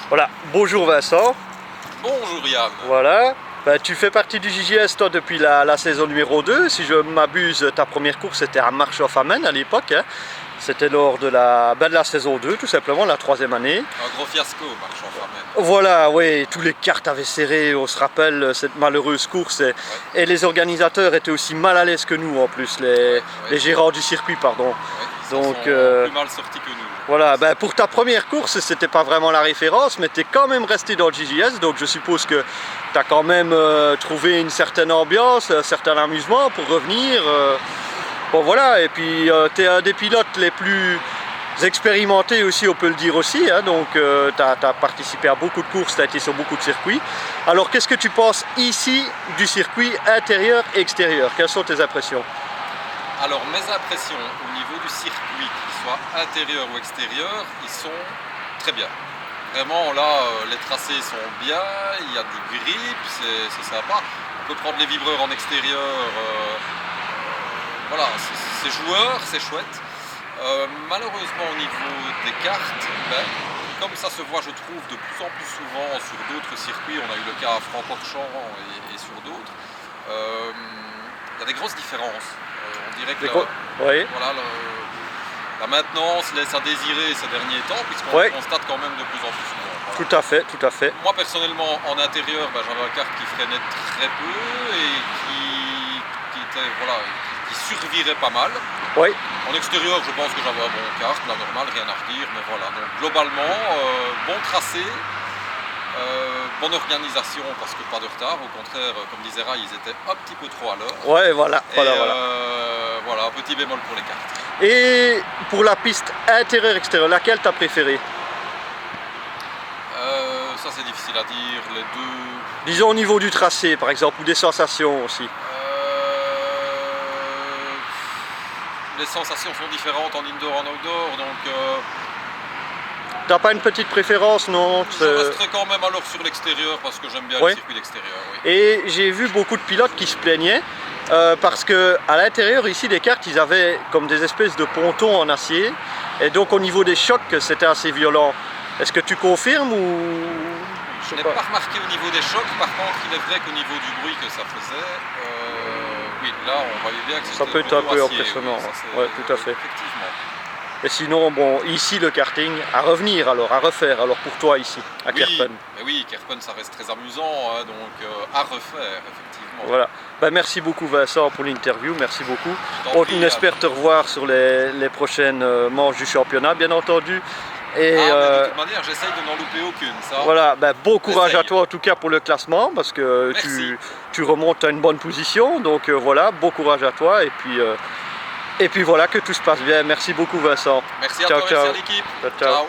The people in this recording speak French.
Voilà, bonjour Vincent. Bonjour Yann. Voilà, tu fais partie du JJS toi depuis la saison numéro 2. Si je m'abuse, ta première course était à Marche-of-Amène à l'époque. Hein. C'était lors de la saison 2, tout simplement, la 3e année. Un gros fiasco, Marche-of-Amène. Voilà, oui, tous les cartes avaient serré, on se rappelle cette malheureuse course. Et les organisateurs étaient aussi mal à l'aise que nous en plus, les gérants du circuit, pardon. Ils sont plus mal sortis que nous. Voilà, pour ta première course, c'était pas vraiment la référence, mais tu es quand même resté dans le JJS, donc je suppose que tu as quand même trouvé une certaine ambiance, un certain amusement pour revenir. Bon voilà, et puis tu es un des pilotes les plus expérimentés aussi, on peut le dire aussi, hein, donc tu as participé à beaucoup de courses, tu as été sur beaucoup de circuits. Alors qu'est-ce que tu penses ici du circuit intérieur et extérieur? Quelles sont tes impressions? Alors mes impressions au niveau du circuit, qu'il soit intérieur ou extérieur, ils sont très bien. Vraiment là, les tracés sont bien, il y a du grip, c'est sympa. On peut prendre les vibreurs en extérieur, voilà, c'est joueur, c'est chouette. Malheureusement au niveau des cartes, comme ça se voit je trouve de plus en plus souvent sur d'autres circuits, on a eu le cas à Francorchamps et sur d'autres, il y a des grosses différences. On dirait que voilà, la maintenance laisse à désirer ces derniers temps, puisqu'on constate quand même de plus en plus souvent. Voilà. Tout à fait, tout à fait. Moi personnellement, en intérieur, j'avais un kart qui freinait très peu et qui survirait pas mal. Oui. En extérieur, je pense que j'avais un bon kart, la normale, rien à redire, mais voilà. Donc globalement, bon tracé. Bonne organisation parce que pas de retard, au contraire, comme disait Ray, ils étaient un petit peu trop à l'heure. Ouais, voilà, voilà, un petit bémol pour les cartes. Et pour la piste intérieure-extérieure, laquelle t'as préférée? Ça c'est difficile à dire, les deux... Disons au niveau du tracé par exemple, ou des sensations aussi. Les sensations sont différentes en indoor, en outdoor, donc... T'as pas une petite préférence, non? Je resterai quand même alors sur l'extérieur parce que j'aime bien le circuit d'extérieur. Oui. Et j'ai vu beaucoup de pilotes qui se plaignaient parce que à l'intérieur ici des cartes, ils avaient comme des espèces de pontons en acier et donc au niveau des chocs c'était assez violent. Est-ce que tu confirmes ou... Je n'ai pas remarqué au niveau des chocs, par contre il est vrai qu'au niveau du bruit que ça faisait, oui là on voyait bien que c'était ça peut être un peu acier, impressionnant. Oui, tout à fait. Effectivement. Et sinon, bon, ici le karting, à revenir alors, à refaire alors pour toi ici, à Kerpen. Mais oui, Kerpen ça reste très amusant, hein, donc à refaire, effectivement. Voilà, merci beaucoup Vincent pour l'interview, merci beaucoup. On espère te revoir sur les prochaines manches du championnat, bien entendu. Et mais de toute manière, j'essaye de n'en louper aucune. Ça. Voilà, bon courage à toi en tout cas pour le classement, parce que tu remontes à une bonne position, donc voilà, bon courage à toi, et puis voilà, que tout se passe bien. Merci beaucoup Vincent. Merci à toi, merci à l'équipe. Ciao.